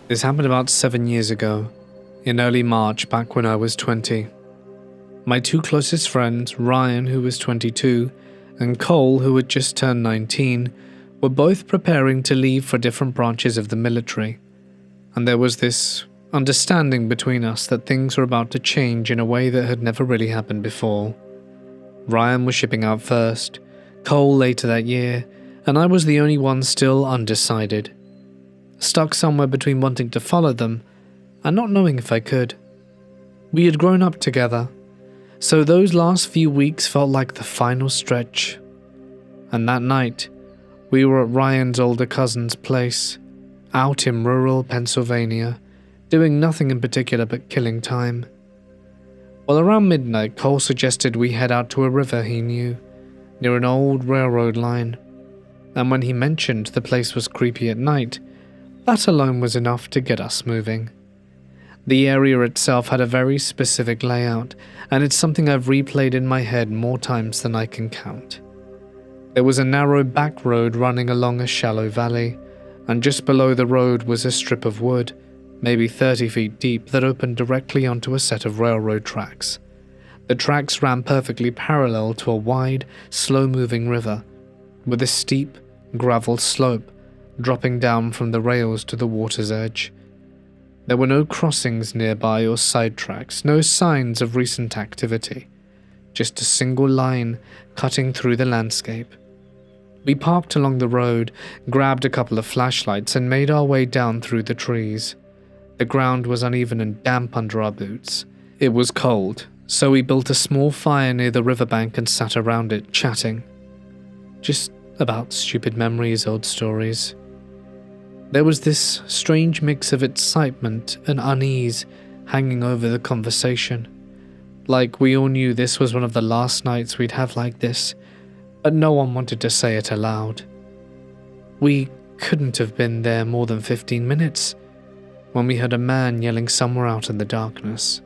This happened about 7 years ago, in early March back when I was 20. My two closest friends, Ryan, who was 22, and Cole, who had just turned 19, were both preparing to leave for different branches of the military, and there was this understanding between us that things were about to change in a way that had never really happened before. Ryan was shipping out first, Cole later that year, and I was the only one still undecided, stuck somewhere between wanting to follow them and not knowing if I could. We had grown up together, so those last few weeks felt like the final stretch. And that night, we were at Ryan's older cousin's place, out in rural Pennsylvania, doing nothing in particular but killing time. Well, around midnight, Cole suggested we head out to a river he knew, near an old railroad line. And when he mentioned the place was creepy at night, that alone was enough to get us moving. The area itself had a very specific layout, and it's something I've replayed in my head more times than I can count. There was a narrow back road running along a shallow valley, and just below the road was a strip of wood, maybe 30 feet deep, that opened directly onto a set of railroad tracks. The tracks ran perfectly parallel to a wide, slow-moving river, with a steep, gravel slope dropping down from the rails to the water's edge. There were no crossings nearby or side tracks, no signs of recent activity, just a single line cutting through the landscape. We parked along the road, grabbed a couple of flashlights, and made our way down through the trees. The ground was uneven and damp under our boots. It was cold, so we built a small fire near the riverbank and sat around it, chatting. Just about stupid memories, old stories. There was this strange mix of excitement and unease hanging over the conversation. Like we all knew this was one of the last nights we'd have like this, but no one wanted to say it aloud. We couldn't have been there more than 15 minutes when we heard a man yelling somewhere out in the darkness.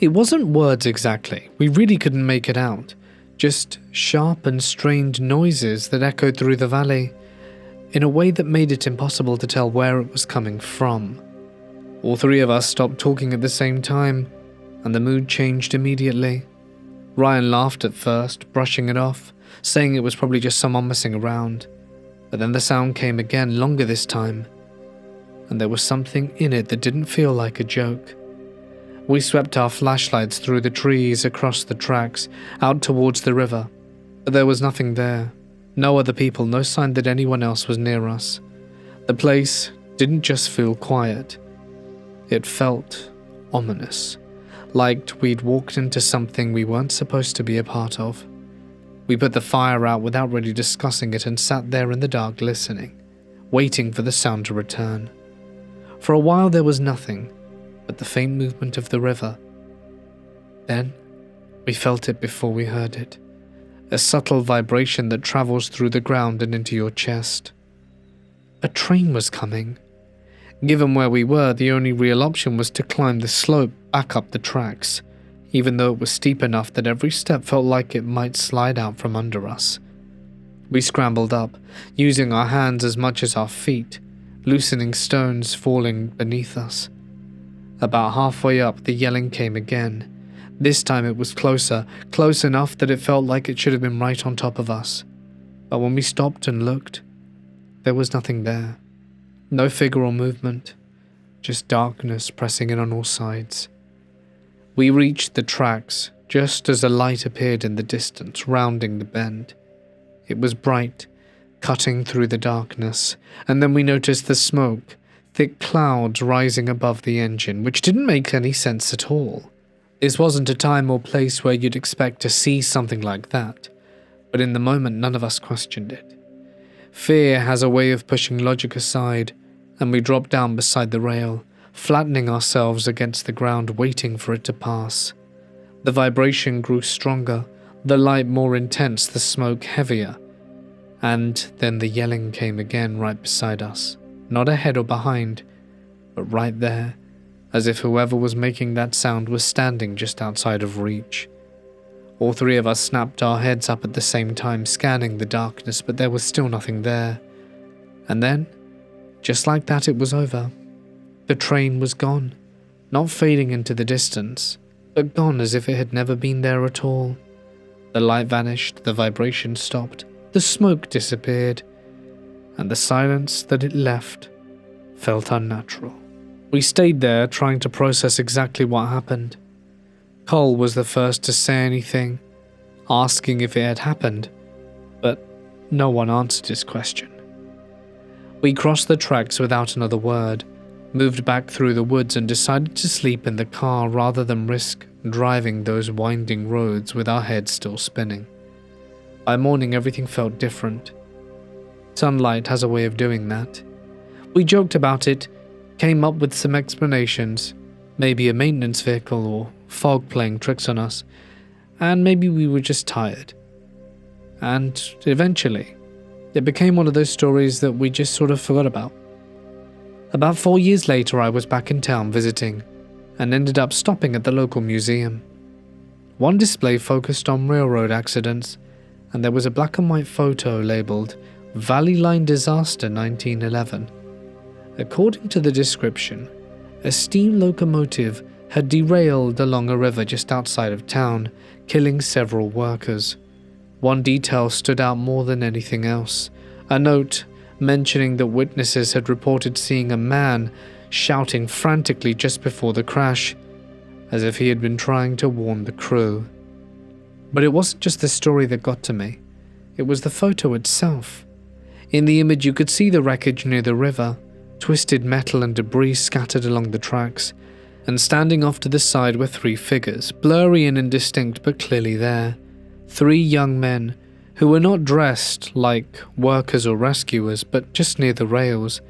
It wasn't words exactly, we really couldn't make it out, just sharp and strained noises that echoed through the valley, in a way that made it impossible to tell where it was coming from. All three of us stopped talking at the same time, and the mood changed immediately. Ryan laughed at first, brushing it off, saying it was probably just someone messing around. But then the sound came again, longer this time, and there was something in it that didn't feel like a joke. We swept our flashlights through the trees, across the tracks, out towards the river, but there was nothing there. No other people, no sign that anyone else was near us. The place didn't just feel quiet. It felt ominous, like we'd walked into something we weren't supposed to be a part of. We put the fire out without really discussing it and sat there in the dark listening, waiting for the sound to return. For a while there was nothing but the faint movement of the river. Then we felt it before we heard it. A subtle vibration that travels through the ground and into your chest. A train was coming. Given where we were, the only real option was to climb the slope back up the tracks, even though it was steep enough that every step felt like it might slide out from under us. We scrambled up, using our hands as much as our feet, loosening stones falling beneath us. About halfway up, the yelling came again. This time it was closer, close enough that it felt like it should have been right on top of us. But when we stopped and looked, there was nothing there. No figure or movement, just darkness pressing in on all sides. We reached the tracks just as a light appeared in the distance, rounding the bend. It was bright, cutting through the darkness, and then we noticed the smoke, thick clouds rising above the engine, which didn't make any sense at all. This wasn't a time or place where you'd expect to see something like that, but in the moment none of us questioned it. Fear has a way of pushing logic aside, and we dropped down beside the rail, flattening ourselves against the ground, waiting for it to pass. The vibration grew stronger, the light more intense, the smoke heavier, and then the yelling came again right beside us, not ahead or behind, but right there, as if whoever was making that sound was standing just outside of reach. All three of us snapped our heads up at the same time, scanning the darkness, but there was still nothing there. And then, just like that, it was over. The train was gone, not fading into the distance, but gone as if it had never been there at all. The light vanished, the vibration stopped, the smoke disappeared, and the silence that it left felt unnatural. We stayed there trying to process exactly what happened. Cole was the first to say anything, asking if it had happened, but no one answered his question. We crossed the tracks without another word, moved back through the woods and decided to sleep in the car rather than risk driving those winding roads with our heads still spinning. By morning everything felt different. Sunlight has a way of doing that. We joked about it, came up with some explanations, maybe a maintenance vehicle or fog playing tricks on us, and maybe we were just tired. And eventually, it became one of those stories that we just sort of forgot about. About 4 years later, I was back in town visiting and ended up stopping at the local museum. One display focused on railroad accidents, and there was a black and white photo labeled Valley Line Disaster 1911. According to the description, a steam locomotive had derailed along a river just outside of town, killing several workers. One detail stood out more than anything else, a note mentioning that witnesses had reported seeing a man shouting frantically just before the crash, as if he had been trying to warn the crew. But it wasn't just the story that got to me, it was the photo itself. In the image you could see the wreckage near the river, twisted metal and debris scattered along the tracks, and standing off to the side were 3 figures, blurry and indistinct but clearly there. 3 young men who were not dressed like workers or rescuers, but just near the rails.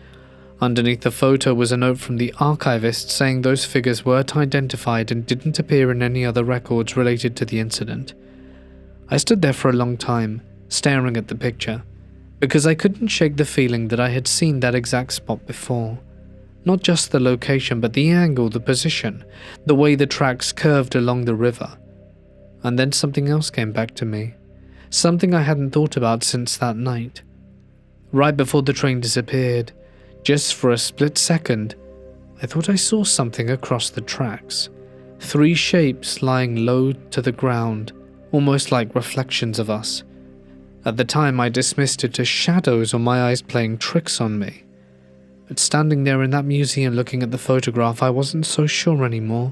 Underneath the photo was a note from the archivist saying those figures weren't identified and didn't appear in any other records related to the incident. I stood there for a long time, staring at the picture, because I couldn't shake the feeling that I had seen that exact spot before. Not just the location, but the angle, the position, the way the tracks curved along the river. And then something else came back to me. Something I hadn't thought about since that night. Right before the train disappeared, just for a split second, I thought I saw something across the tracks. 3 shapes lying low to the ground, almost like reflections of us. At the time I dismissed it as shadows or my eyes playing tricks on me. But standing there in that museum looking at the photograph, I wasn't so sure anymore.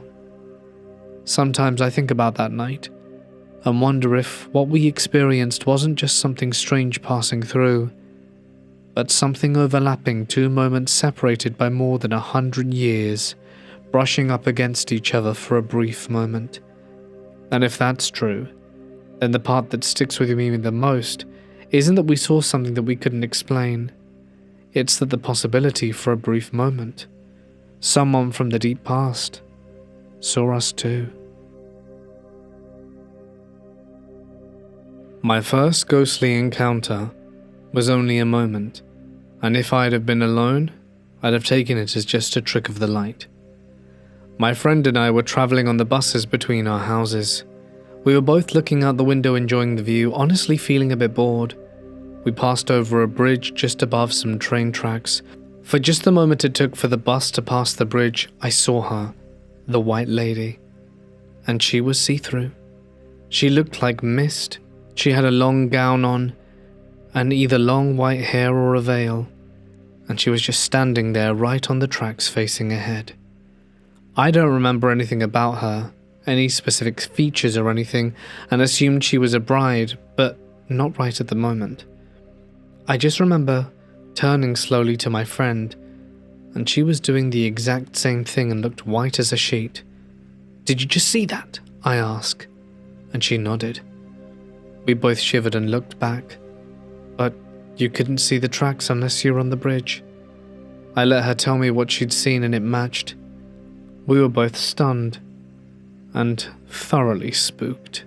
Sometimes I think about that night and wonder if what we experienced wasn't just something strange passing through, but something overlapping 2 moments separated by more than 100 years, brushing up against each other for a brief moment. And if that's true, then the part that sticks with me the most isn't that we saw something that we couldn't explain. It's that the possibility for a brief moment, someone from the deep past, saw us too. My first ghostly encounter was only a moment, and if I'd have been alone, I'd have taken it as just a trick of the light. My friend and I were traveling on the buses between our houses. We were both looking out the window enjoying the view, honestly feeling a bit bored. We passed over a bridge just above some train tracks. For just the moment it took for the bus to pass the bridge, I saw her, the white lady. And she was see-through. She looked like mist. She had a long gown on, and either long white hair or a veil, and she was just standing there right on the tracks facing ahead. I don't remember anything about her, any specific features or anything, and assumed she was a bride, but not right at the moment. I just remember turning slowly to my friend, and she was doing the exact same thing and looked white as a sheet. "Did you just see that?" I asked, and she nodded. We both shivered and looked back, but you couldn't see the tracks unless you were on the bridge. I let her tell me what she'd seen and it matched. We were both stunned and thoroughly spooked.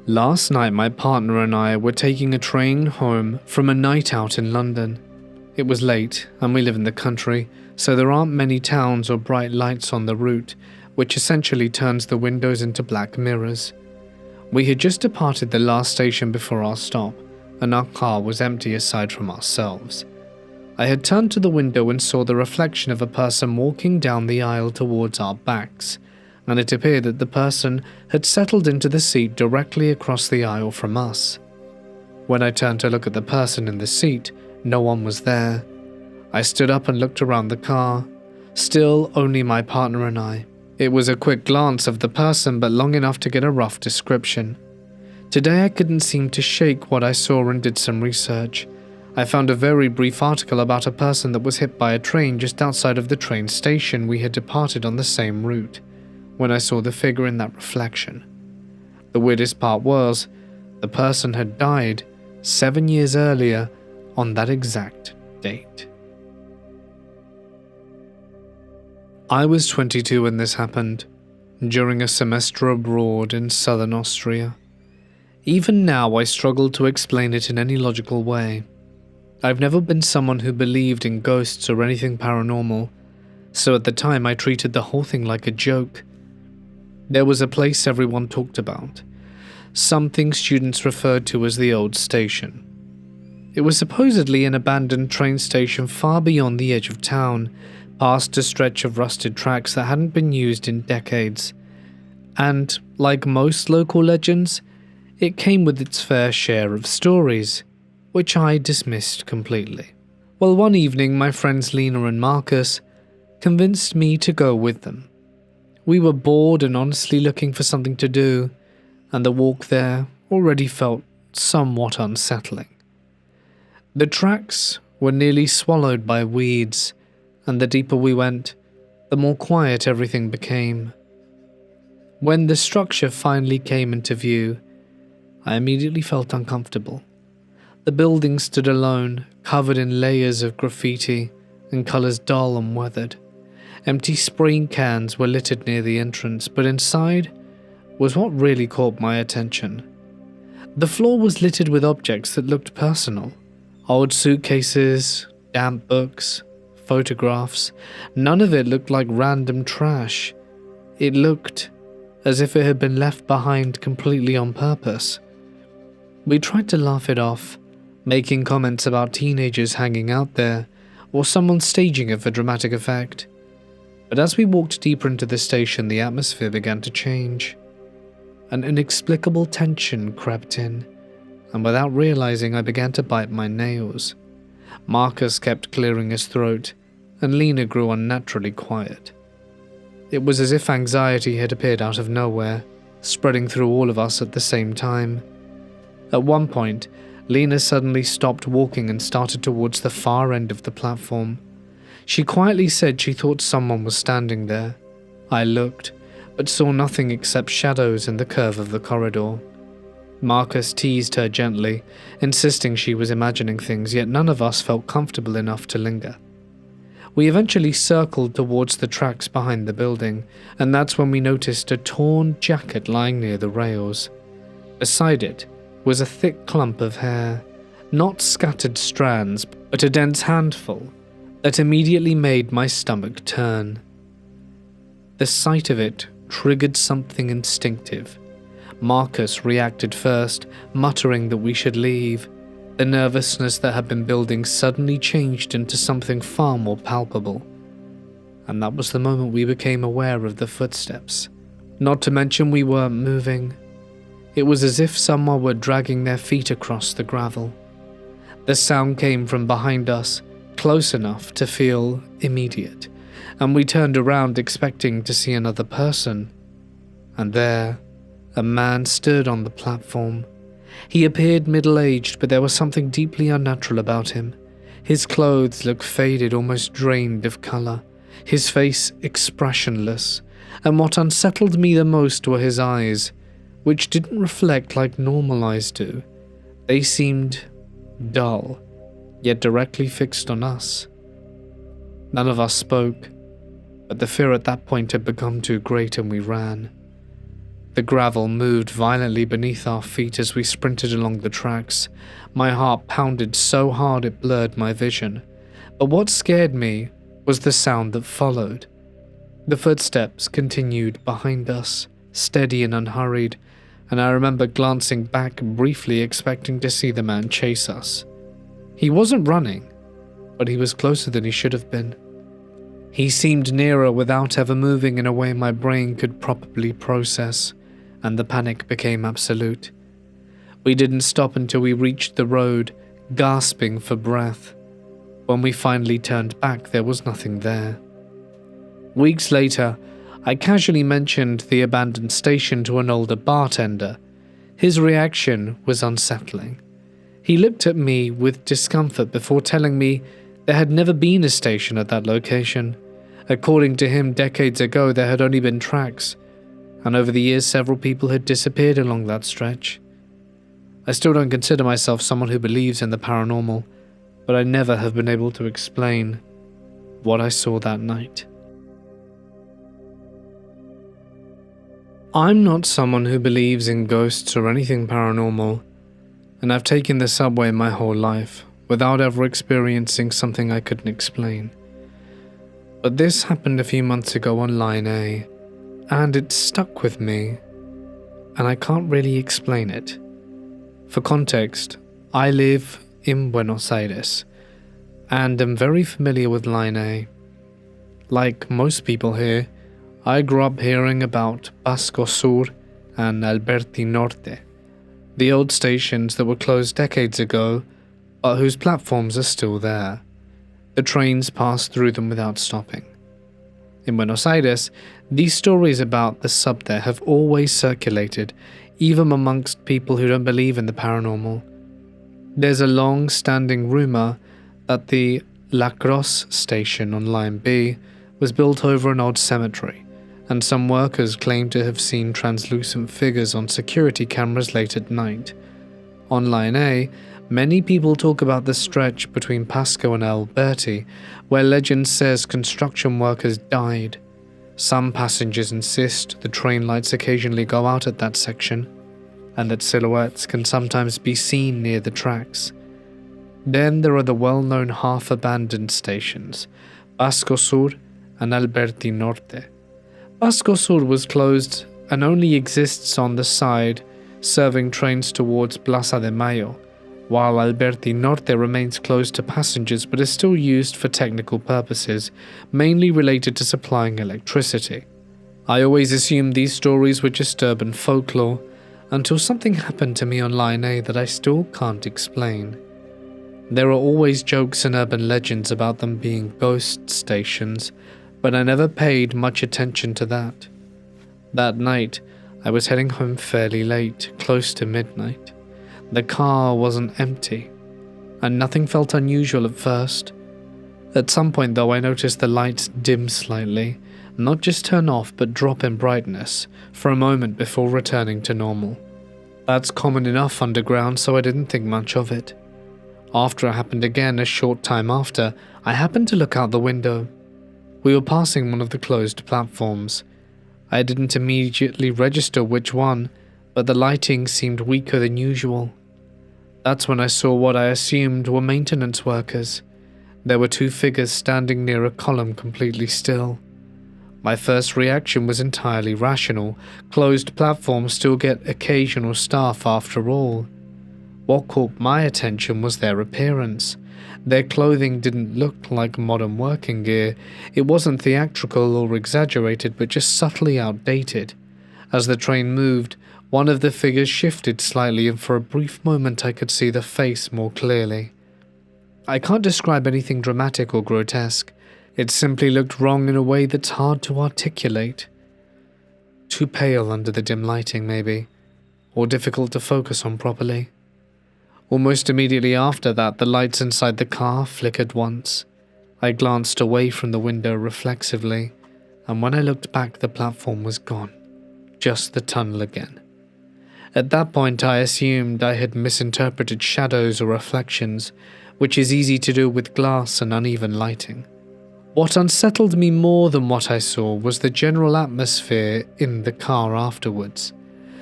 Last night my partner and I were taking a train home from a night out in London. It was late and we live in the country, so there aren't many towns or bright lights on the route, which essentially turns the windows into black mirrors. We had just departed the last station before our stop, and our car was empty aside from ourselves. I had turned to the window and saw the reflection of a person walking down the aisle towards our backs, and it appeared that the person had settled into the seat directly across the aisle from us. When I turned to look at the person in the seat, no one was there. I stood up and looked around the car. Still only my partner and I. It was a quick glance of the person, but long enough to get a rough description. Today I couldn't seem to shake what I saw and did some research. I found a very brief article about a person that was hit by a train just outside of the train station we had departed on the same route, when I saw the figure in that reflection. The weirdest part was, the person had died 7 years earlier on that exact date. I was 22 when this happened, during a semester abroad in southern Austria. Even now I struggle to explain it in any logical way. I've never been someone who believed in ghosts or anything paranormal, so at the time I treated the whole thing like a joke. There was a place everyone talked about, something students referred to as the old station. It was supposedly an abandoned train station far beyond the edge of town, past a stretch of rusted tracks that hadn't been used in decades. And, like most local legends, it came with its fair share of stories, which I dismissed completely. Well, one evening my friends Lena and Marcus convinced me to go with them. We were bored and honestly looking for something to do, and the walk there already felt somewhat unsettling. The tracks were nearly swallowed by weeds, and the deeper we went, the more quiet everything became. When the structure finally came into view, I immediately felt uncomfortable. The building stood alone, covered in layers of graffiti and colors dull and weathered. Empty spraying cans were littered near the entrance, but inside was what really caught my attention. The floor was littered with objects that looked personal. Old suitcases, damp books, photographs. None of it looked like random trash. It looked as if it had been left behind completely on purpose. We tried to laugh it off, making comments about teenagers hanging out there, or someone staging it for dramatic effect. But as we walked deeper into the station, the atmosphere began to change. An inexplicable tension crept in, and without realizing, I began to bite my nails. Marcus kept clearing his throat, and Lena grew unnaturally quiet. It was as if anxiety had appeared out of nowhere, spreading through all of us at the same time. At one point, Lena suddenly stopped walking and started towards the far end of the platform. She quietly said she thought someone was standing there. I looked, but saw nothing except shadows in the curve of the corridor. Marcus teased her gently, insisting she was imagining things, yet none of us felt comfortable enough to linger. We eventually circled towards the tracks behind the building, and that's when we noticed a torn jacket lying near the rails. Beside it was a thick clump of hair, not scattered strands, but a dense handful that immediately made my stomach turn. The sight of it triggered something instinctive. Marcus reacted first, muttering that we should leave. The nervousness that had been building suddenly changed into something far more palpable. And that was the moment we became aware of the footsteps. Not to mention we weren't moving. It was as if someone were dragging their feet across the gravel. The sound came from behind us, close enough to feel immediate, and we turned around expecting to see another person. And there, a man stood on the platform. He appeared middle-aged, but there was something deeply unnatural about him. His clothes looked faded, almost drained of color, his face expressionless, and what unsettled me the most were his eyes, which didn't reflect like normal eyes do. They seemed dull, yet directly fixed on us. None of us spoke, but the fear at that point had become too great and we ran. The gravel moved violently beneath our feet as we sprinted along the tracks. My heart pounded so hard it blurred my vision. But what scared me was the sound that followed. The footsteps continued behind us, steady and unhurried, and I remember glancing back briefly expecting to see the man chase us. He wasn't running. but he was closer than he should have been. He seemed nearer without ever moving in a way my brain could properly process, and the panic became absolute. We didn't stop until we reached the road, gasping for breath. When we finally turned back, there was nothing there. Weeks later, I casually mentioned the abandoned station to an older bartender. His reaction was unsettling. He looked at me with discomfort before telling me there had never been a station at that location. According to him, decades ago there had only been tracks, and over the years several people had disappeared along that stretch. I still don't consider myself someone who believes in the paranormal, but I never have been able to explain what I saw that night. I'm not someone who believes in ghosts or anything paranormal, and I've taken the subway my whole life without ever experiencing something I couldn't explain. But this happened a few months ago on Line A, and it stuck with me, and I can't really explain it. For context, I live in Buenos Aires, and am very familiar with Line A. Like most people here, I grew up hearing about Pasco Sur and Alberti Norte, the old stations that were closed decades ago, but whose platforms are still there. The trains pass through them without stopping. In Buenos Aires, these stories about the sub there have always circulated, even amongst people who don't believe in the paranormal. There's a long-standing rumor that the La Crosse station on Line B was built over an old cemetery, and some workers claim to have seen translucent figures on security cameras late at night. On Line A, many people talk about the stretch between Pasco and Alberti, where legend says construction workers died. Some passengers insist the train lights occasionally go out at that section, and that silhouettes can sometimes be seen near the tracks. Then there are the well-known half-abandoned stations, Pasco Sur and Alberti Norte. Pasco Sur was closed and only exists on the side, serving trains towards Plaza de Mayo, while Alberti Norte remains closed to passengers but is still used for technical purposes, mainly related to supplying electricity. I always assumed these stories were just urban folklore, until something happened to me on Line A that I still can't explain. There are always jokes and urban legends about them being ghost stations, but I never paid much attention to that. That night, I was heading home fairly late, close to midnight. The car wasn't empty, and nothing felt unusual at first. At some point though, I noticed the lights dim slightly, not just turn off but drop in brightness, for a moment before returning to normal. That's common enough underground, so I didn't think much of it. After it happened again a short time after, I happened to look out the window. We were passing one of the closed platforms. I didn't immediately register which one, but the lighting seemed weaker than usual. That's when I saw what I assumed were maintenance workers. There were two figures standing near a column completely still. My first reaction was entirely rational. Closed platforms still get occasional staff after all. What caught my attention was their appearance. Their clothing didn't look like modern working gear. It wasn't theatrical or exaggerated, but just subtly outdated. As the train moved, one of the figures shifted slightly, and for a brief moment I could see the face more clearly. I can't describe anything dramatic or grotesque. It simply looked wrong in a way that's hard to articulate. Too pale under the dim lighting, maybe, or difficult to focus on properly. Almost immediately after that, the lights inside the car flickered once. I glanced away from the window reflexively, and when I looked back, the platform was gone. Just the tunnel again. At that point, I assumed I had misinterpreted shadows or reflections, which is easy to do with glass and uneven lighting. What unsettled me more than what I saw was the general atmosphere in the car afterwards.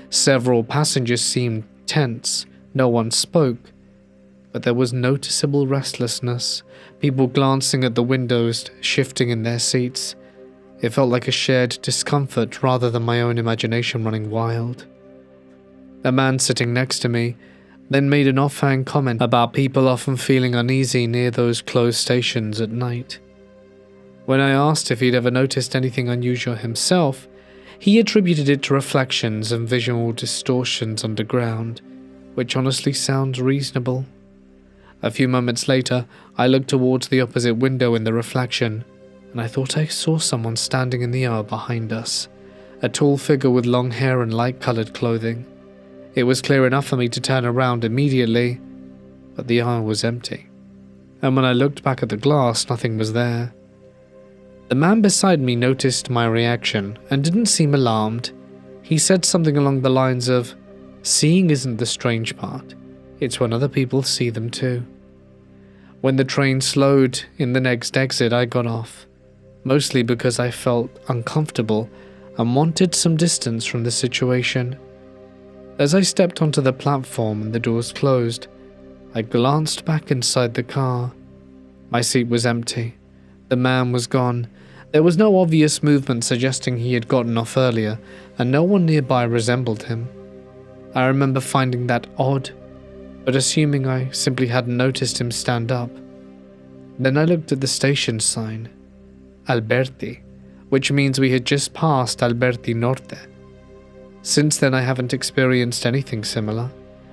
Several passengers seemed tense. No one spoke, but there was noticeable restlessness, people glancing at the windows, shifting in their seats. It felt like a shared discomfort rather than my own imagination running wild. A man sitting next to me then made an offhand comment about people often feeling uneasy near those closed stations at night. When I asked if he'd ever noticed anything unusual himself, he attributed it to reflections and visual distortions underground, which honestly sounds reasonable. A few moments later, I looked towards the opposite window in the reflection, and I thought I saw someone standing in the aisle behind us, a tall figure with long hair and light-colored clothing. It was clear enough for me to turn around immediately, but the aisle was empty. And when I looked back at the glass, nothing was there. The man beside me noticed my reaction and didn't seem alarmed. He said something along the lines of, "Seeing isn't the strange part, it's when other people see them too." When the train slowed in the next exit, I got off, mostly because I felt uncomfortable and wanted some distance from the situation. As I stepped onto the platform and the doors closed, I glanced back inside the car. My seat was empty. The man was gone. There was no obvious movement suggesting he had gotten off earlier, and no one nearby resembled him. I remember finding that odd, but assuming I simply hadn't noticed him stand up. Then I looked at the station sign, Alberti, which means we had just passed Alberti Norte. Since then I haven't experienced anything similar,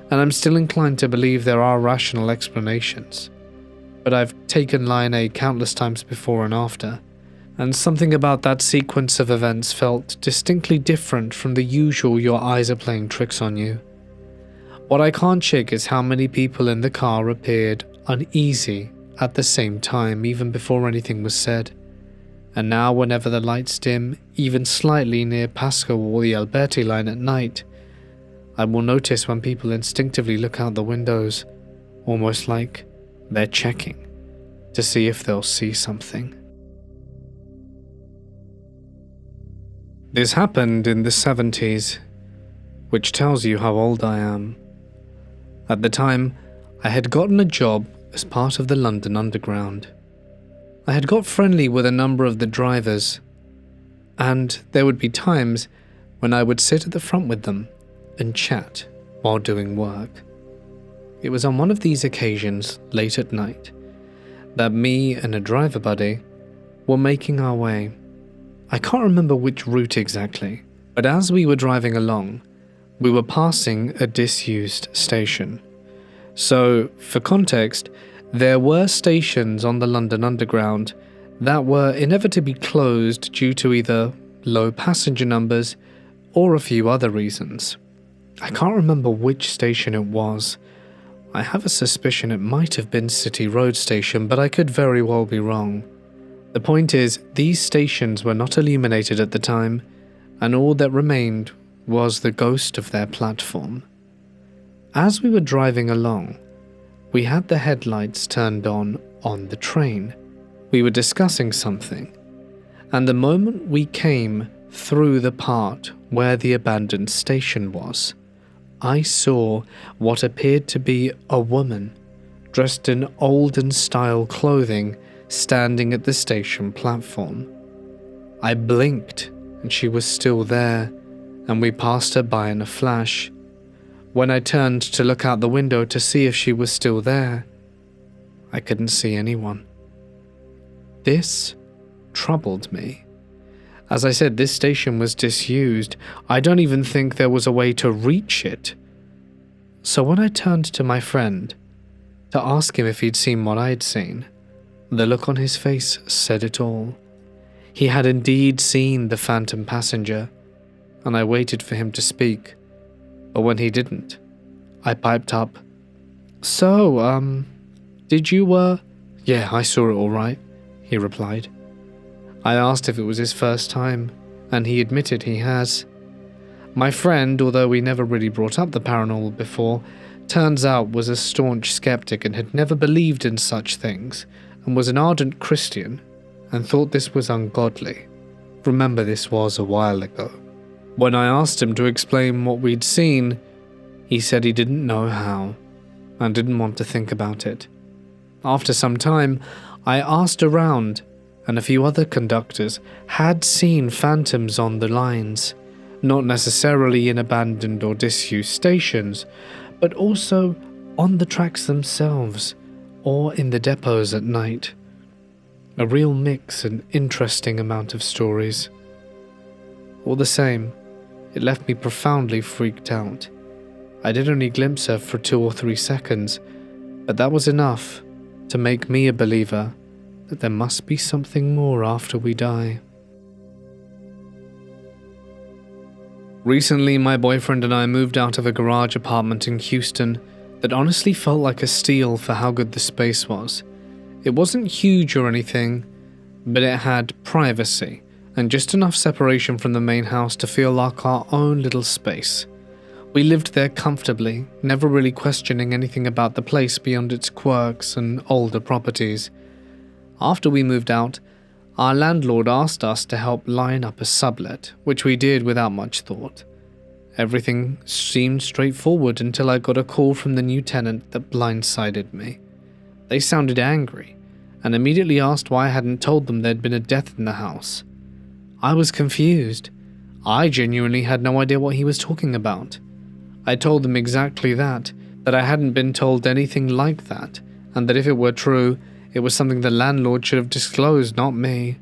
and I'm still inclined to believe there are rational explanations. But I've taken Line A countless times before and after, and something about that sequence of events felt distinctly different from the usual your eyes are playing tricks on you. What I can't shake is how many people in the car appeared uneasy at the same time, even before anything was said. And now whenever the lights dim, even slightly near Pasco or the Alberti line at night, I will notice when people instinctively look out the windows, almost like they're checking to see if they'll see something. This happened in the 70s, which tells you how old I am. At the time, I had gotten a job as part of the London Underground. I had got friendly with a number of the drivers, and there would be times when I would sit at the front with them and chat while doing work. It was on one of these occasions, late at night, that me and a driver buddy were making our way. I can't remember which route exactly, but as we were driving along, we were passing a disused station. So, for context, there were stations on the London Underground that were inevitably closed due to either low passenger numbers or a few other reasons. I can't remember which station it was. I have a suspicion it might have been City Road Station, but I could very well be wrong. The point is, these stations were not illuminated at the time, and all that remained was the ghost of their platform. As we were driving along, we had the headlights turned on the train. We were discussing something, and the moment we came through the part where the abandoned station was, I saw what appeared to be a woman, dressed in olden-style clothing, standing at the station platform. I blinked, and she was still there, and we passed her by in a flash. When I turned to look out the window to see if she was still there, I couldn't see anyone. This troubled me. As I said, this station was disused. I don't even think there was a way to reach it. So when I turned to my friend to ask him if he'd seen what I'd seen, the look on his face said it all. He had indeed seen the phantom passenger, and I waited for him to speak. But when he didn't, I piped up, "So, did you, Yeah, I saw it all right," he replied. I asked if it was his first time, and he admitted he has. My friend, although we never really brought up the paranormal before, turns out was a staunch skeptic and had never believed in such things, and was an ardent Christian, and thought this was ungodly. Remember, this was a while ago. When I asked him to explain what we'd seen, he said he didn't know how, and didn't want to think about it. After some time, I asked around, and a few other conductors had seen phantoms on the lines, not necessarily in abandoned or disused stations, but also on the tracks themselves or in the depots at night. A real mix and interesting amount of stories. All the same, it left me profoundly freaked out. I did only glimpse her for 2 or 3 seconds, but that was enough to make me a believer that there must be something more after we die. Recently, my boyfriend and I moved out of a garage apartment in Houston that honestly felt like a steal for how good the space was. It wasn't huge or anything, but it had privacy and just enough separation from the main house to feel like our own little space. We lived there comfortably, never really questioning anything about the place beyond its quirks and older properties. After we moved out, our landlord asked us to help line up a sublet, which we did without much thought. Everything seemed straightforward until I got a call from the new tenant that blindsided me. They sounded angry, and immediately asked why I hadn't told them there'd been a death in the house. I was confused. I genuinely had no idea what he was talking about. I told them exactly that I hadn't been told anything like that, and that if it were true, it was something the landlord should have disclosed, not me.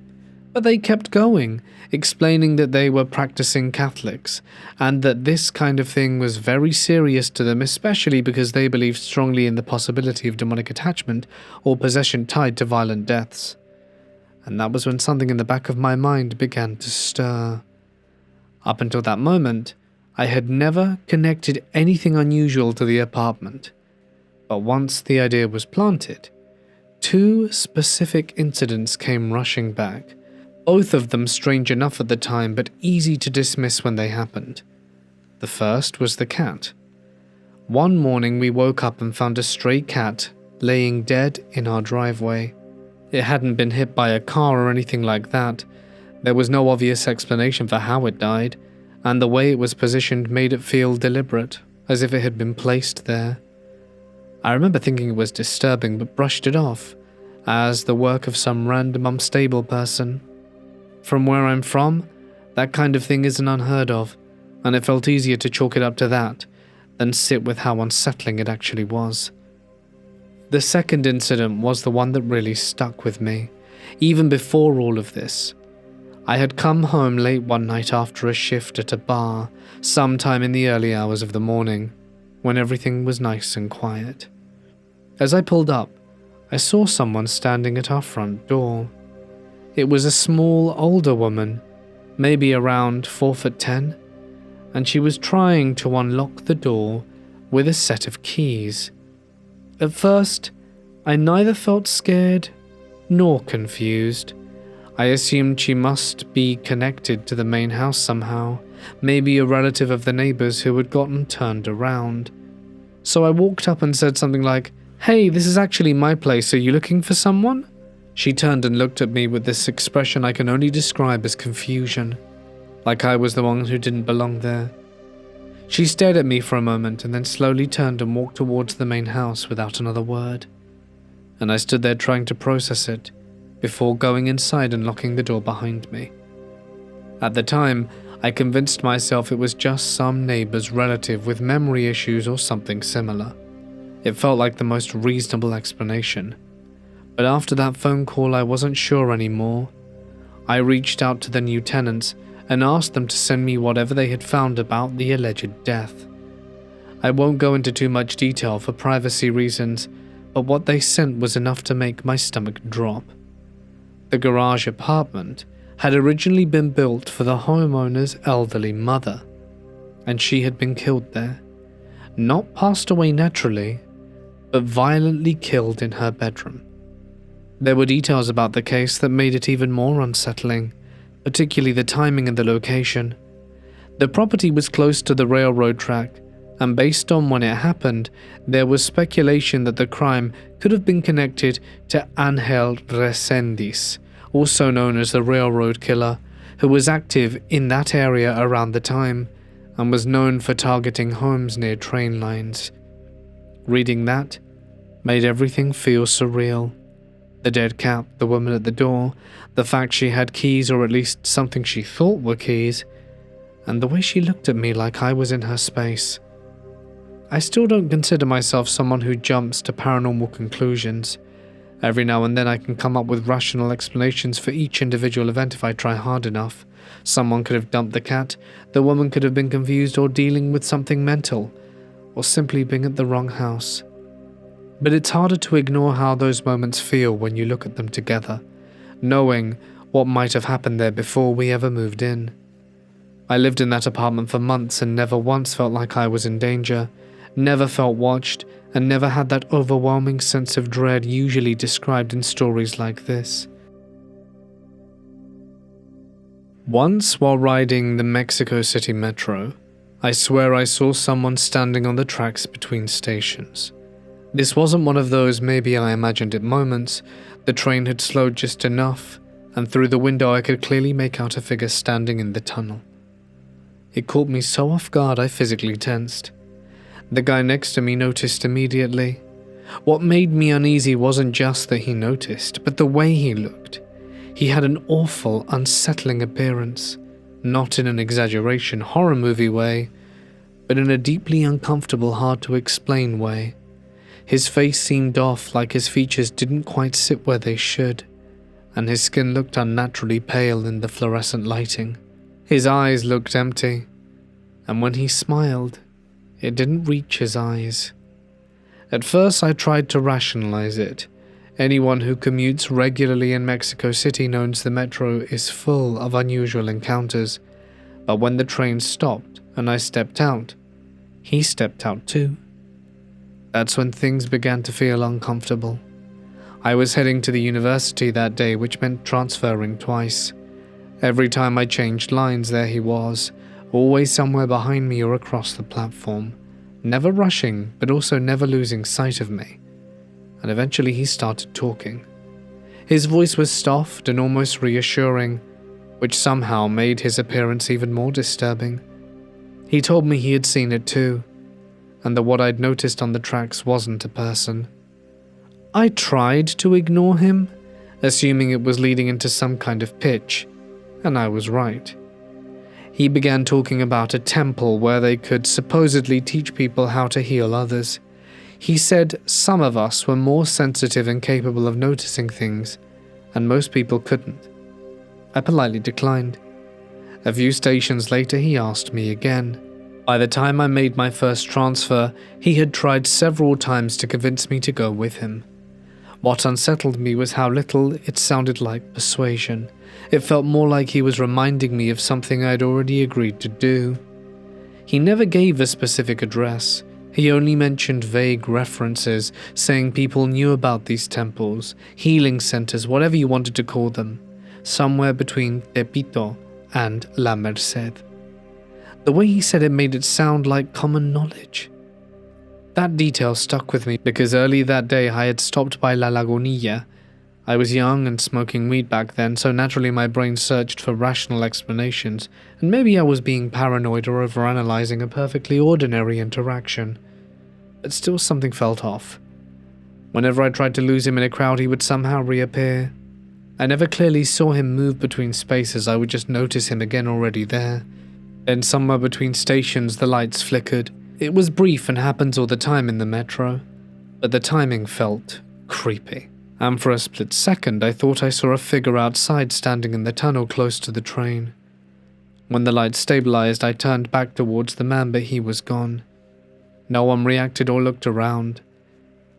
But they kept going, explaining that they were practicing Catholics, and that this kind of thing was very serious to them, especially because they believed strongly in the possibility of demonic attachment or possession tied to violent deaths. And that was when something in the back of my mind began to stir. Up until that moment, I had never connected anything unusual to the apartment. But once the idea was planted, 2 specific incidents came rushing back, both of them strange enough at the time but easy to dismiss when they happened. The first was the cat. One morning we woke up and found a stray cat laying dead in our driveway. It hadn't been hit by a car or anything like that. There was no obvious explanation for how it died, and the way it was positioned made it feel deliberate, as if it had been placed there. I remember thinking it was disturbing but brushed it off as the work of some random unstable person. From where I'm from, that kind of thing isn't unheard of, and it felt easier to chalk it up to that than sit with how unsettling it actually was. The second incident was the one that really stuck with me, even before all of this. I had come home late one night after a shift at a bar, sometime in the early hours of the morning, when everything was nice and quiet. As I pulled up, I saw someone standing at our front door. It was a small, older woman, maybe around 4'10", and she was trying to unlock the door with a set of keys. At first, I neither felt scared nor confused. I assumed she must be connected to the main house somehow, maybe a relative of the neighbors who had gotten turned around. So I walked up and said something like, "Hey, this is actually my place, are you looking for someone?" She turned and looked at me with this expression I can only describe as confusion, like I was the one who didn't belong there. She stared at me for a moment and then slowly turned and walked towards the main house without another word. And I stood there trying to process it, before going inside and locking the door behind me. At the time, I convinced myself it was just some neighbor's relative with memory issues or something similar. It felt like the most reasonable explanation. But after that phone call, I wasn't sure anymore. I reached out to the new tenants and asked them to send me whatever they had found about the alleged death. I won't go into too much detail for privacy reasons, but what they sent was enough to make my stomach drop. The garage apartment had originally been built for the homeowner's elderly mother, and she had been killed there. Not passed away naturally, but violently killed in her bedroom. There were details about the case that made it even more unsettling, particularly the timing and the location. The property was close to the railroad track, and based on when it happened, there was speculation that the crime could have been connected to Ángel Reséndiz, also known as the Railroad Killer, who was active in that area around the time and was known for targeting homes near train lines. Reading that made everything feel surreal. The dead cat, the woman at the door, the fact she had keys, or at least something she thought were keys, and the way she looked at me like I was in her space. I still don't consider myself someone who jumps to paranormal conclusions. Every now and then I can come up with rational explanations for each individual event if I try hard enough. Someone could have dumped the cat, the woman could have been confused or dealing with something mental, or simply being at the wrong house. But it's harder to ignore how those moments feel when you look at them together, knowing what might have happened there before we ever moved in. I lived in that apartment for months and never once felt like I was in danger, never felt watched, and never had that overwhelming sense of dread usually described in stories like this. Once, while riding the Mexico City Metro, I swear I saw someone standing on the tracks between stations. This wasn't one of those maybe I imagined it moments. The train had slowed just enough, and through the window I could clearly make out a figure standing in the tunnel. It caught me so off guard I physically tensed. The guy next to me noticed immediately. What made me uneasy wasn't just that he noticed, but the way he looked. He had an awful, unsettling appearance, not in an exaggeration horror movie way, but in a deeply uncomfortable, hard-to-explain way. His face seemed off, like his features didn't quite sit where they should, and his skin looked unnaturally pale in the fluorescent lighting. His eyes looked empty, and when he smiled, it didn't reach his eyes. At first I tried to rationalize it. Anyone who commutes regularly in Mexico City knows the metro is full of unusual encounters, but when the train stopped and I stepped out, he stepped out too. That's when things began to feel uncomfortable. I was heading to the university that day, which meant transferring twice. Every time I changed lines, there he was, always somewhere behind me or across the platform, never rushing, but also never losing sight of me. And eventually he started talking. His voice was soft and almost reassuring, which somehow made his appearance even more disturbing. He told me he had seen it too, and that what I'd noticed on the tracks wasn't a person. I tried to ignore him, assuming it was leading into some kind of pitch, and I was right. He began talking about a temple where they could supposedly teach people how to heal others. He said some of us were more sensitive and capable of noticing things, and most people couldn't. I politely declined. A few stations later, he asked me again. By the time I made my first transfer, he had tried several times to convince me to go with him. What unsettled me was how little it sounded like persuasion. It felt more like he was reminding me of something I'd already agreed to do. He never gave a specific address. He only mentioned vague references, saying people knew about these temples, healing centers, whatever you wanted to call them, somewhere between Tepito and La Merced. The way he said it made it sound like common knowledge. That detail stuck with me because early that day I had stopped by La Lagunilla. I was young and smoking weed back then, so naturally my brain searched for rational explanations, and maybe I was being paranoid or overanalyzing a perfectly ordinary interaction. But still something felt off. Whenever I tried to lose him in a crowd, he would somehow reappear. I never clearly saw him move between spaces, I would just notice him again already there. Then somewhere between stations the lights flickered. It was brief and happens all the time in the metro, but the timing felt creepy. And for a split second I thought I saw a figure outside standing in the tunnel close to the train. When the lights stabilized, I turned back towards the man, but he was gone. No one reacted or looked around.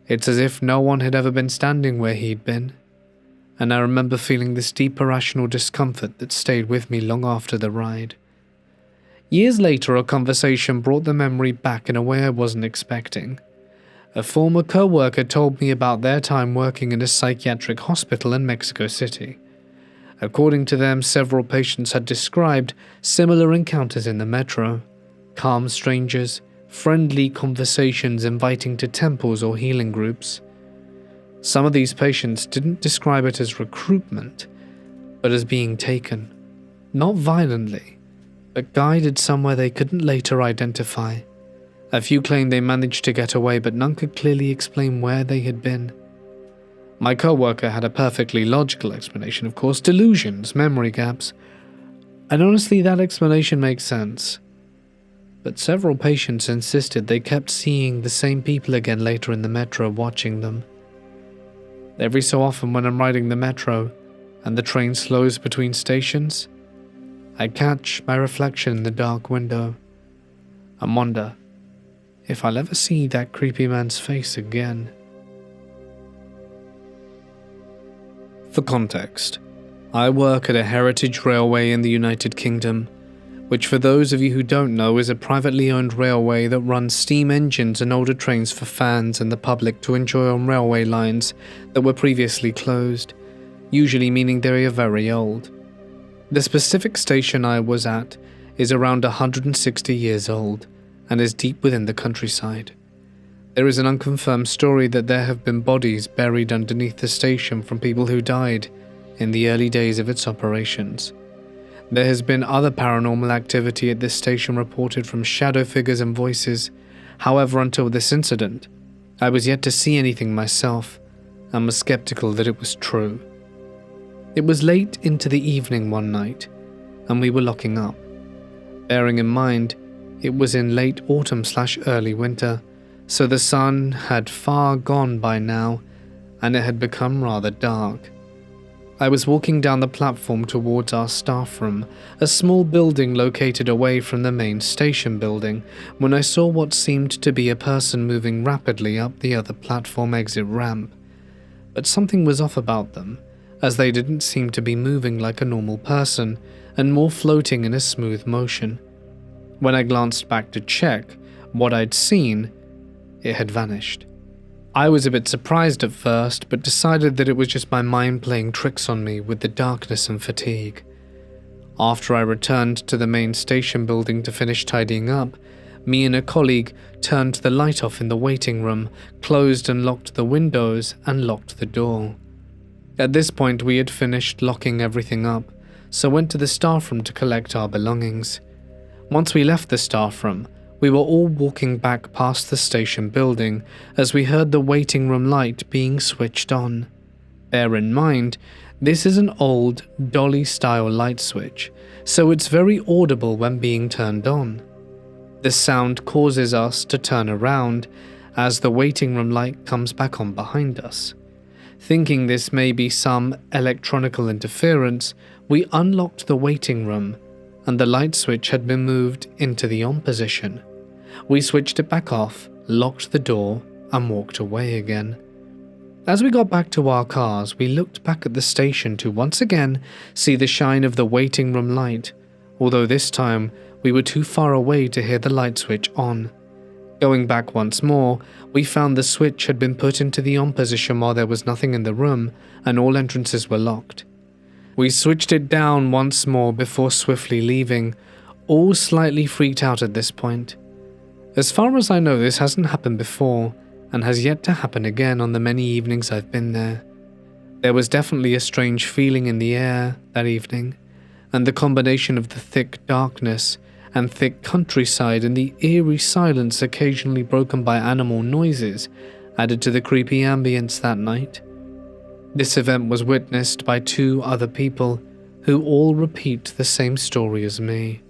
It's as if no one had ever been standing where he'd been. And I remember feeling this deep irrational discomfort that stayed with me long after the ride. Years later, a conversation brought the memory back in a way I wasn't expecting. A former co-worker told me about their time working in a psychiatric hospital in Mexico City. According to them, several patients had described similar encounters in the metro. Calm strangers, friendly conversations inviting to temples or healing groups. Some of these patients didn't describe it as recruitment, but as being taken. Not violently, but guided somewhere they couldn't later identify. A few claimed they managed to get away, but none could clearly explain where they had been. My co-worker had a perfectly logical explanation, of course, delusions, memory gaps. And honestly, that explanation makes sense. but several patients insisted they kept seeing the same people again later in the metro watching them. Every so often when I'm riding the metro and the train slows between stations, I catch my reflection in the dark window and wonder if I'll ever see that creepy man's face again. For context, I work at a heritage railway in the United Kingdom, which for those of you who don't know is a privately owned railway that runs steam engines and older trains for fans and the public to enjoy on railway lines that were previously closed, usually meaning they are very old. The specific station I was at is around 160 years old and is deep within the countryside. There is an unconfirmed story that there have been bodies buried underneath the station from people who died in the early days of its operations. There has been other paranormal activity at this station reported from shadow figures and voices. However, until this incident, I was yet to see anything myself and was skeptical that it was true. It was late into the evening one night, and we were locking up. Bearing in mind, it was in late autumn/early winter, so the sun had far gone by now, and it had become rather dark. I was walking down the platform towards our staff room, a small building located away from the main station building, when I saw what seemed to be a person moving rapidly up the other platform exit ramp. But something was off about them, as they didn't seem to be moving like a normal person, and more floating in a smooth motion. When I glanced back to check what I'd seen, it had vanished. I was a bit surprised at first, but decided that it was just my mind playing tricks on me with the darkness and fatigue. After I returned to the main station building to finish tidying up, me and a colleague turned the light off in the waiting room, closed and locked the windows, and locked the door. At this point we had finished locking everything up, so went to the staff room to collect our belongings. Once we left the staff room, we were all walking back past the station building as we heard the waiting room light being switched on. Bear in mind, this is an old dolly-style light switch, so it's very audible when being turned on. The sound causes us to turn around as the waiting room light comes back on behind us. Thinking this may be some electronical interference, we unlocked the waiting room, and the light switch had been moved into the on position. We switched it back off, locked the door, and walked away again. As we got back to our cars, we looked back at the station to once again see the shine of the waiting room light, although this time we were too far away to hear the light switch on. Going back once more, we found the switch had been put into the on position while there was nothing in the room and all entrances were locked. We switched it down once more before swiftly leaving, all slightly freaked out at this point. As far as I know, this hasn't happened before, and has yet to happen again on the many evenings I've been there. There was definitely a strange feeling in the air that evening, and the combination of the thick darkness and thick countryside and the eerie silence occasionally broken by animal noises added to the creepy ambience that night. This event was witnessed by 2 other people who all repeat the same story as me.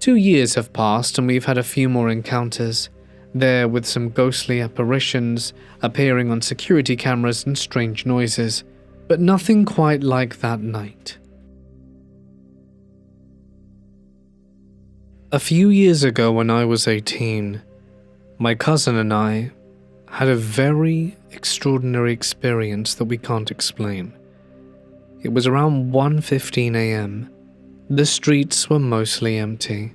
2 years have passed and we've had a few more encounters, there with some ghostly apparitions appearing on security cameras and strange noises, but nothing quite like that night. A few years ago when I was 18, my cousin and I had a very extraordinary experience that we can't explain. It was around 1:15 a.m. The streets were mostly empty,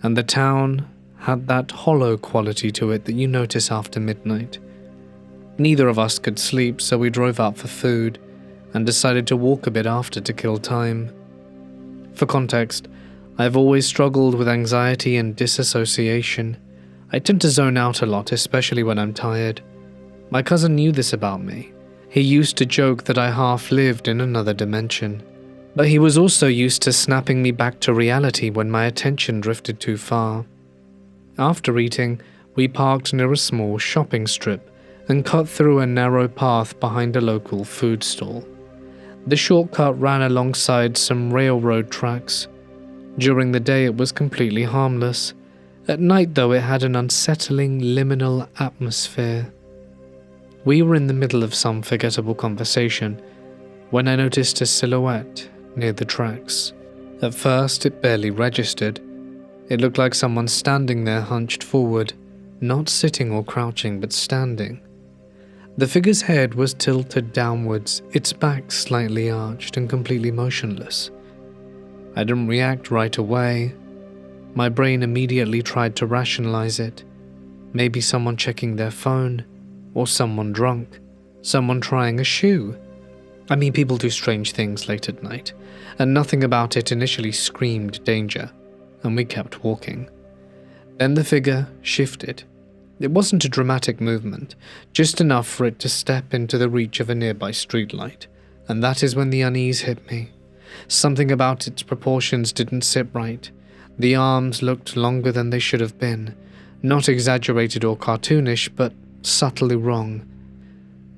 and the town had that hollow quality to it that you notice after midnight. Neither of us could sleep, so we drove out for food and decided to walk a bit after to kill time. For context, I've always struggled with anxiety and disassociation. I tend to zone out a lot, especially when I'm tired. My cousin knew this about me. He used to joke that I half lived in another dimension, but he was also used to snapping me back to reality when my attention drifted too far. After eating, we parked near a small shopping strip and cut through a narrow path behind a local food stall. The shortcut ran alongside some railroad tracks. During the day it was completely harmless, At night, though, it had an unsettling liminal atmosphere. We were in the middle of some forgettable conversation when I noticed a silhouette near the tracks. At first, it barely registered. It looked like someone standing there hunched forward, not sitting or crouching, but standing. The figure's head was tilted downwards, its back slightly arched and completely motionless. I didn't react right away. My brain immediately tried to rationalize it. Maybe someone checking their phone, or someone drunk, someone trying a shoe. I mean, people do strange things late at night, and nothing about it initially screamed danger, and we kept walking. Then the figure shifted. It wasn't a dramatic movement, just enough for it to step into the reach of a nearby streetlight, and that is when the unease hit me. Something about its proportions didn't sit right. The arms looked longer than they should have been, not exaggerated or cartoonish, but subtly wrong.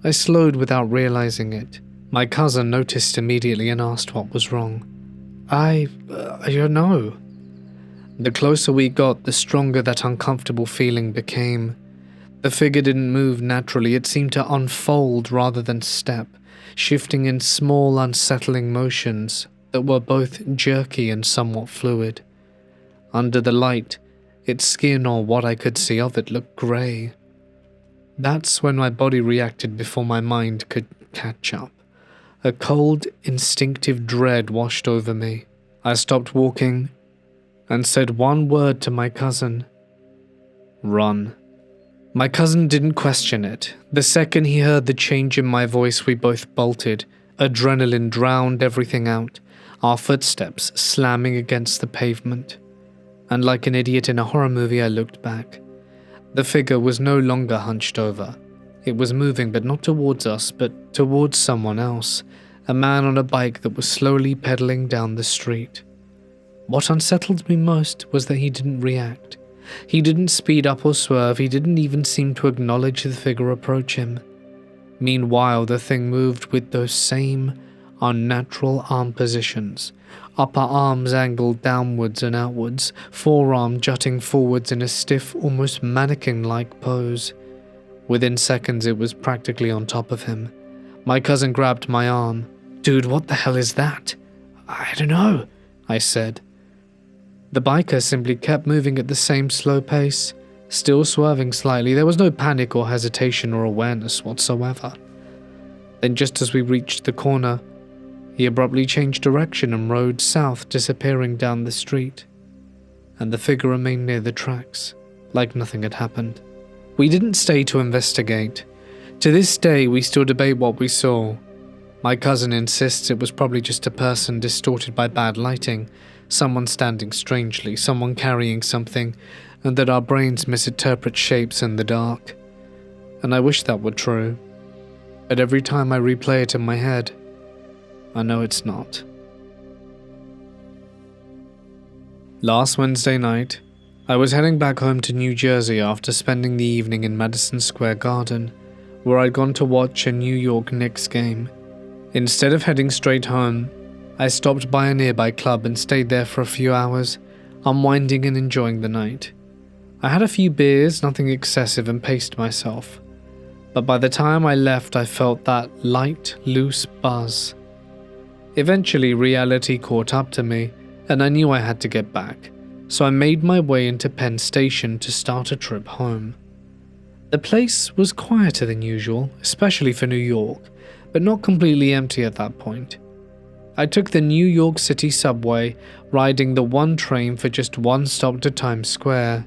I slowed without realizing it. My cousin noticed immediately and asked what was wrong. I don't know. The closer we got, the stronger that uncomfortable feeling became. The figure didn't move naturally, it seemed to unfold rather than step, shifting in small, unsettling motions that were both jerky and somewhat fluid. Under the light, its skin, or what I could see of it, looked grey. That's when my body reacted before my mind could catch up. A cold, instinctive dread washed over me. I stopped walking and said one word to my cousin. Run. My cousin didn't question it. The second he heard the change in my voice, we both bolted. Adrenaline drowned everything out, our footsteps slamming against the pavement. And like an idiot in a horror movie, I looked back. The figure was no longer hunched over. It was moving, but not towards us, but towards someone else, a man on a bike that was slowly pedaling down the street. What unsettled me most was that he didn't react. He didn't speed up or swerve, he didn't even seem to acknowledge the figure approach him. Meanwhile, the thing moved with those same unnatural arm positions, upper arms angled downwards and outwards, forearm jutting forwards in a stiff, almost mannequin-like pose. Within seconds, it was practically on top of him. My cousin grabbed my arm. "Dude, what the hell is that?" "I don't know," I said. The biker simply kept moving at the same slow pace, still swerving slightly. There was no panic or hesitation or awareness whatsoever. Then just as we reached the corner, he abruptly changed direction and rode south, disappearing down the street. And the figure remained near the tracks, like nothing had happened. We didn't stay to investigate. To this day, we still debate what we saw. My cousin insists it was probably just a person distorted by bad lighting, someone standing strangely, someone carrying something, and that our brains misinterpret shapes in the dark. And I wish that were true. But every time I replay it in my head, I know it's not. Last Wednesday night, I was heading back home to New Jersey after spending the evening in Madison Square Garden, where I'd gone to watch a New York Knicks game. Instead of heading straight home, I stopped by a nearby club and stayed there for a few hours, unwinding and enjoying the night. I had a few beers, nothing excessive, and paced myself. But by the time I left, I felt that light, loose buzz. Eventually, reality caught up to me, and I knew I had to get back, so I made my way into Penn Station to start a trip home. The place was quieter than usual, especially for New York, but not completely empty at that point. I took the New York City subway, riding the one train for just one stop to Times Square,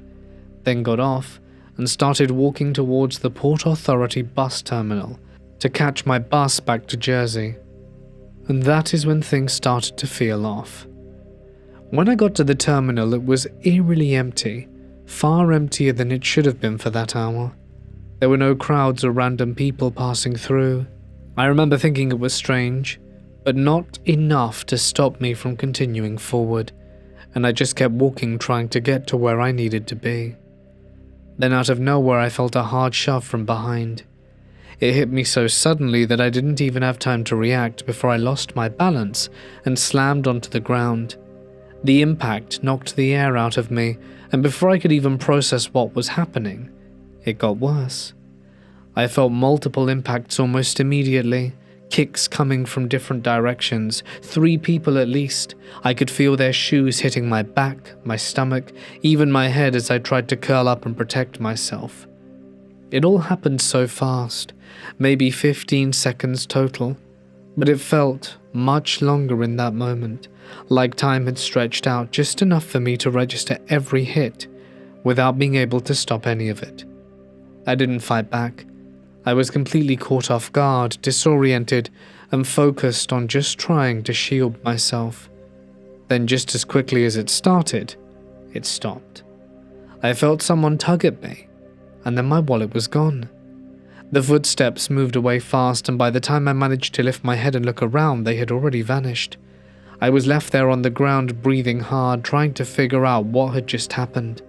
then got off and started walking towards the Port Authority bus terminal to catch my bus back to Jersey. And that is when things started to feel off. When I got to the terminal, it was eerily empty, far emptier than it should have been for that hour. There were no crowds or random people passing through. I remember thinking it was strange, but not enough to stop me from continuing forward, and I just kept walking, trying to get to where I needed to be. Then out of nowhere, I felt a hard shove from behind. It hit me so suddenly that I didn't even have time to react before I lost my balance and slammed onto the ground. The impact knocked the air out of me, and before I could even process what was happening, it got worse. I felt multiple impacts almost immediately, kicks coming from different directions, 3 people at least. I could feel their shoes hitting my back, my stomach, even my head as I tried to curl up and protect myself. It all happened so fast, maybe 15 seconds total, but it felt much longer in that moment, like time had stretched out just enough for me to register every hit without being able to stop any of it. I didn't fight back. I was completely caught off guard, disoriented, and focused on just trying to shield myself. Then just as quickly as it started, it stopped. I felt someone tug at me, and then my wallet was gone. The footsteps moved away fast, and by the time I managed to lift my head and look around, they had already vanished. I was left there on the ground, breathing hard, trying to figure out what had just happened.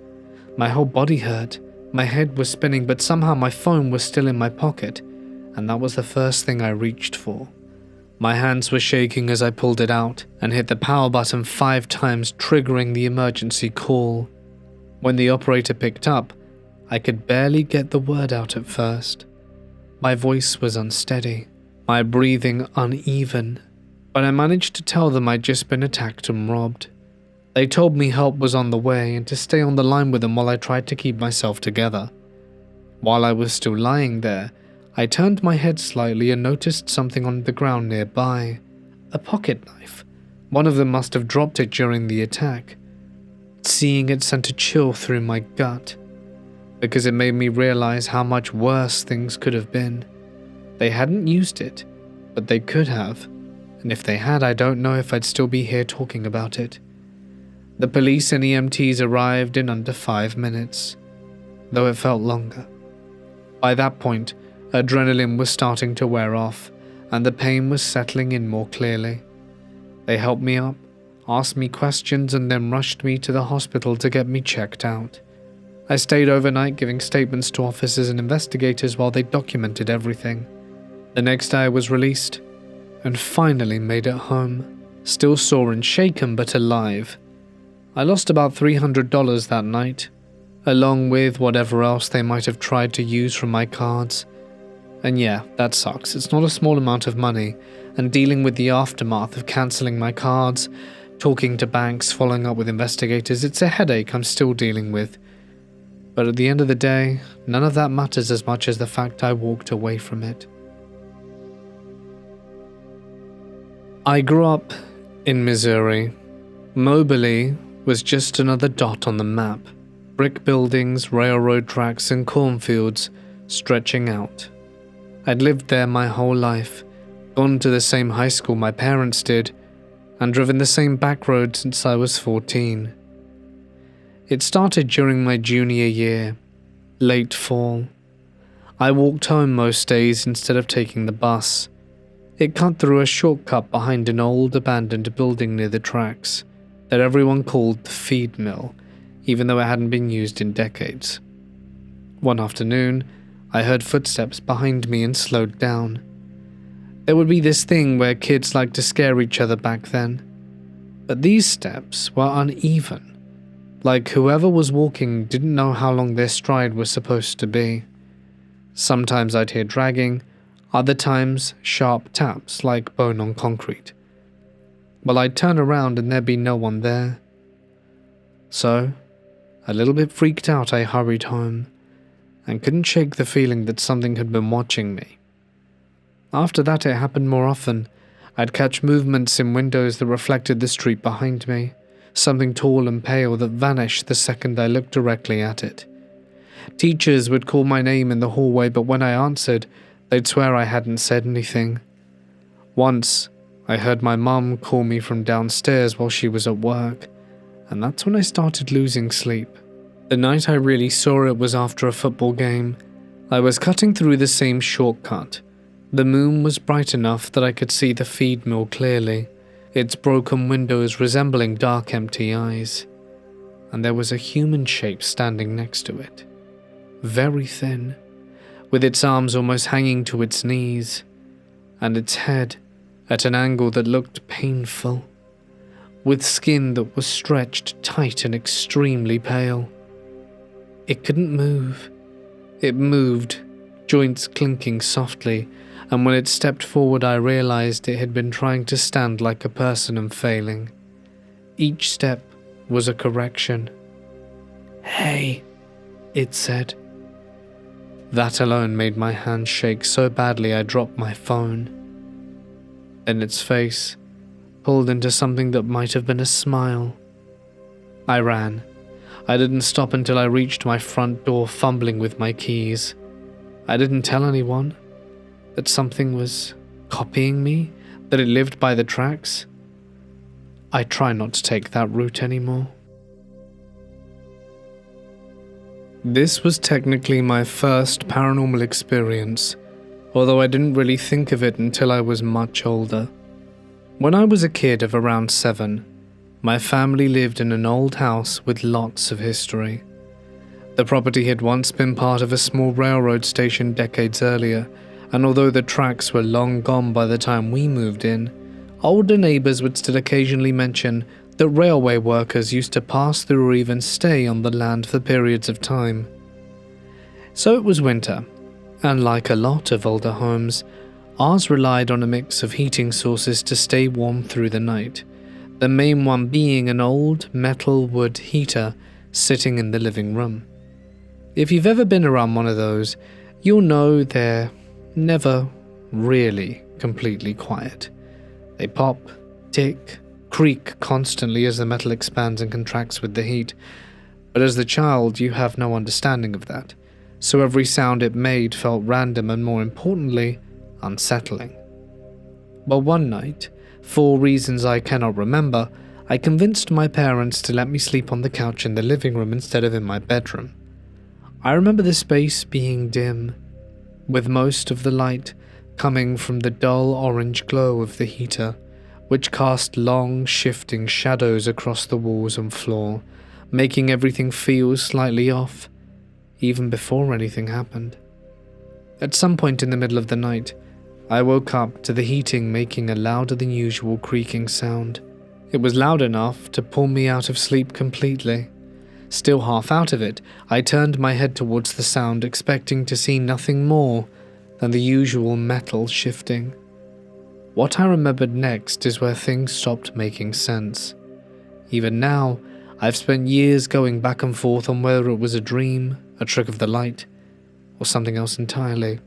My whole body hurt. My head was spinning, but somehow my phone was still in my pocket, and that was the first thing I reached for. My hands were shaking as I pulled it out and hit the power button 5 times, triggering the emergency call. When the operator picked up, I could barely get the word out at first. My voice was unsteady, my breathing uneven, but I managed to tell them I'd just been attacked and robbed. They told me help was on the way and to stay on the line with them while I tried to keep myself together. While I was still lying there, I turned my head slightly and noticed something on the ground nearby. A pocket knife. One of them must have dropped it during the attack. Seeing it sent a chill through my gut, because it made me realize how much worse things could have been. They hadn't used it, but they could have, and if they had, I don't know if I'd still be here talking about it. The police and EMTs arrived in under 5 minutes, though it felt longer. By that point, adrenaline was starting to wear off, and the pain was settling in more clearly. They helped me up, asked me questions, and then rushed me to the hospital to get me checked out. I stayed overnight giving statements to officers and investigators while they documented everything. The next day I was released, and finally made it home, still sore and shaken but alive. I lost about $300 that night, along with whatever else they might have tried to use from my cards. And yeah, that sucks. It's not a small amount of money, and dealing with the aftermath of cancelling my cards, talking to banks, following up with investigators, it's a headache I'm still dealing with. But at the end of the day, none of that matters as much as the fact I walked away from it. I grew up in Missouri. Moberly was just another dot on the map. Brick buildings, railroad tracks, and cornfields stretching out. I'd lived there my whole life, gone to the same high school my parents did, and driven the same back road since I was 14. It started during my junior year, late fall. I walked home most days instead of taking the bus. It cut through a shortcut behind an old abandoned building near the tracks that everyone called the feed mill, even though it hadn't been used in decades. One afternoon, I heard footsteps behind me and slowed down. There would be this thing where kids liked to scare each other back then, but these steps were uneven, like whoever was walking didn't know how long their stride was supposed to be. Sometimes I'd hear dragging, other times sharp taps like bone on concrete. Well, I'd turn around and there'd be no one there. So, a little bit freaked out, I hurried home, and couldn't shake the feeling that something had been watching me. After that, it happened more often. I'd catch movements in windows that reflected the street behind me, something tall and pale that vanished the second I looked directly at it. Teachers would call my name in the hallway, but when I answered, they'd swear I hadn't said anything. Once, I heard my mum call me from downstairs while she was at work, and that's when I started losing sleep. The night I really saw it was after a football game. I was cutting through the same shortcut. The moon was bright enough that I could see the feed mill clearly, its broken windows resembling dark empty eyes. And there was a human shape standing next to it. Very thin, with its arms almost hanging to its knees, and its head at an angle that looked painful, with skin that was stretched tight and extremely pale. It couldn't move. It moved, joints clinking softly, and when it stepped forward I realized it had been trying to stand like a person and failing. Each step was a correction. "Hey," it said. That alone made my hand shake so badly I dropped my phone. Then its face pulled into something that might have been a smile. I ran. I didn't stop until I reached my front door, fumbling with my keys. I didn't tell anyone that something was copying me, that it lived by the tracks. I try not to take that route anymore. This was technically my first paranormal experience, although I didn't really think of it until I was much older. When I was a kid of around 7, my family lived in an old house with lots of history. The property had once been part of a small railroad station decades earlier, and although the tracks were long gone by the time we moved in, older neighbours would still occasionally mention that railway workers used to pass through or even stay on the land for periods of time. So it was winter, and like a lot of older homes, ours relied on a mix of heating sources to stay warm through the night, the main one being an old metal wood heater sitting in the living room. If you've ever been around one of those, you'll know they're never really completely quiet. They pop, tick, creak constantly as the metal expands and contracts with the heat, but as the child you have no understanding of that, so every sound it made felt random and, more importantly, unsettling. But one night, for reasons I cannot remember, I convinced my parents to let me sleep on the couch in the living room instead of in my bedroom. I remember the space being dim, with most of the light coming from the dull orange glow of the heater, which cast long, shifting shadows across the walls and floor, making everything feel slightly off, even before anything happened. At some point in the middle of the night, I woke up to the heating making a louder than usual creaking sound. It was loud enough to pull me out of sleep completely. Still half out of it, I turned my head towards the sound, expecting to see nothing more than the usual metal shifting. What I remembered next is where things stopped making sense. Even now, I've spent years going back and forth on whether it was a dream, a trick of the light, or something else entirely.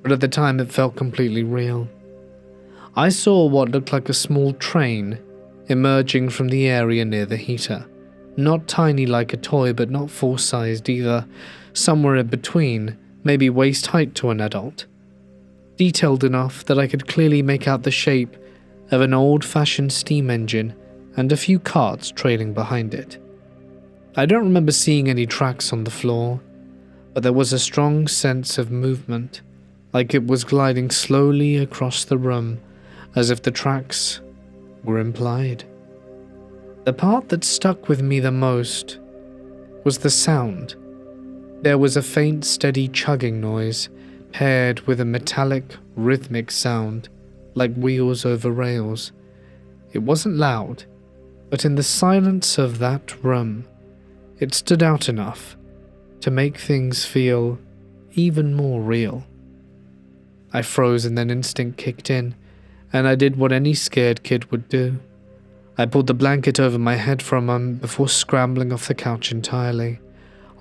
But at the time it felt completely real. I saw what looked like a small train emerging from the area near the heater. Not tiny like a toy, but not full-sized either, somewhere in between, maybe waist height to an adult. Detailed enough that I could clearly make out the shape of an old-fashioned steam engine and a few carts trailing behind it. I don't remember seeing any tracks on the floor, but there was a strong sense of movement, like it was gliding slowly across the room, as if the tracks were implied. The part that stuck with me the most was the sound. There was a faint, steady chugging noise, paired with a metallic, rhythmic sound, like wheels over rails. It wasn't loud, but in the silence of that room, it stood out enough to make things feel even more real. I froze and then instinct kicked in, and I did what any scared kid would do. I pulled the blanket over my head for a moment before scrambling off the couch entirely.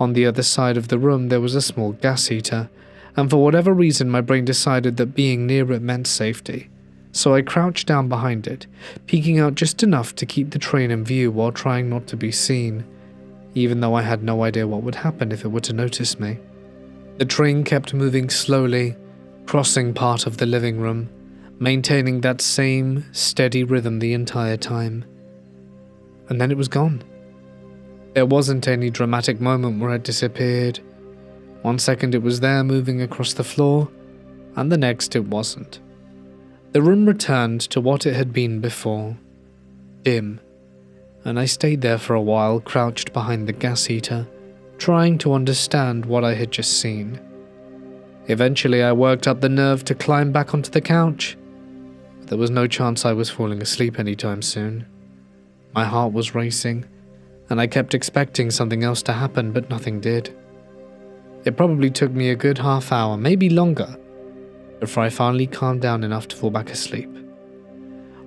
On the other side of the room there was a small gas heater, and for whatever reason my brain decided that being near it meant safety. So I crouched down behind it, peeking out just enough to keep the train in view while trying not to be seen, even though I had no idea what would happen if it were to notice me. The train kept moving slowly, crossing part of the living room, maintaining that same steady rhythm the entire time. And then it was gone. There wasn't any dramatic moment where it disappeared. 1 second it was there moving across the floor, and the next it wasn't. The room returned to what it had been before, dim, and I stayed there for a while, crouched behind the gas heater, trying to understand what I had just seen. Eventually I worked up the nerve to climb back onto the couch, there was no chance I was falling asleep anytime soon. My heart was racing, and I kept expecting something else to happen, but nothing did. It probably took me a good half hour, maybe longer, before I finally calmed down enough to fall back asleep.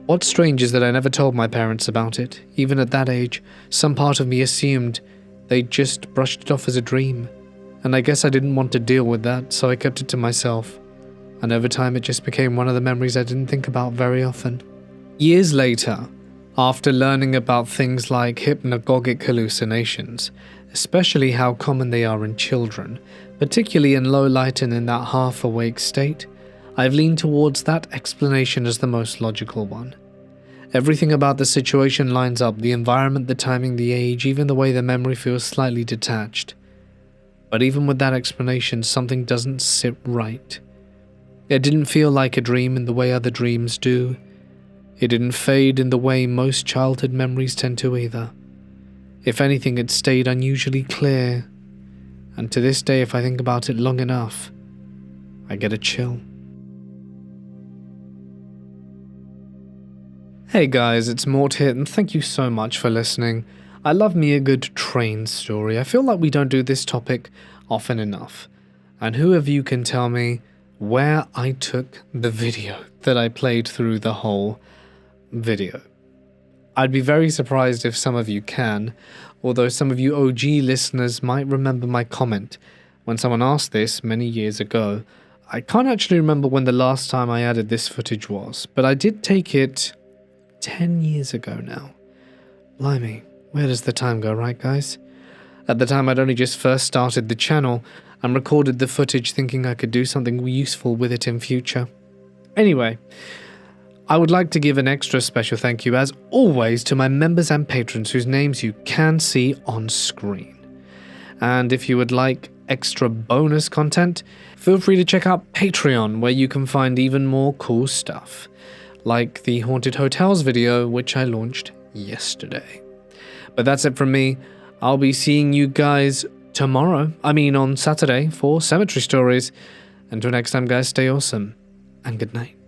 What's strange is that I never told my parents about it. Even at that age, some part of me assumed they'd just brushed it off as a dream, and I guess I didn't want to deal with that, so I kept it to myself, and over time it just became one of the memories I didn't think about very often. Years later, after learning about things like hypnagogic hallucinations, especially how common they are in children, particularly in low light and in that half-awake state, I've leaned towards that explanation as the most logical one. Everything about the situation lines up: the environment, the timing, the age, even the way the memory feels slightly detached. But even with that explanation, something doesn't sit right. It didn't feel like a dream in the way other dreams do. It didn't fade in the way most childhood memories tend to either. If anything, it stayed unusually clear. And to this day, if I think about it long enough, I get a chill. Hey guys, it's Mort here, and thank you so much for listening. I love me a good train story. I feel like we don't do this topic often enough. And who of you can tell me where I took the video that I played through the whole video? I'd be very surprised if some of you can, although some of you OG listeners might remember my comment when someone asked this many years ago. I can't actually remember when the last time I added this footage was, but I did take it 10 years ago now. Blimey, where does the time go, right guys? At the time I'd only just first started the channel and recorded the footage thinking I could do something useful with it in future. Anyway, I would like to give an extra special thank you as always to my members and patrons whose names you can see on screen. And if you would like extra bonus content, feel free to check out Patreon, where you can find even more cool stuff, like the Haunted Hotels video, which I launched yesterday. But that's it from me. I'll be seeing you guys on Saturday for Cemetery Stories. Until next time guys, stay awesome, and good night.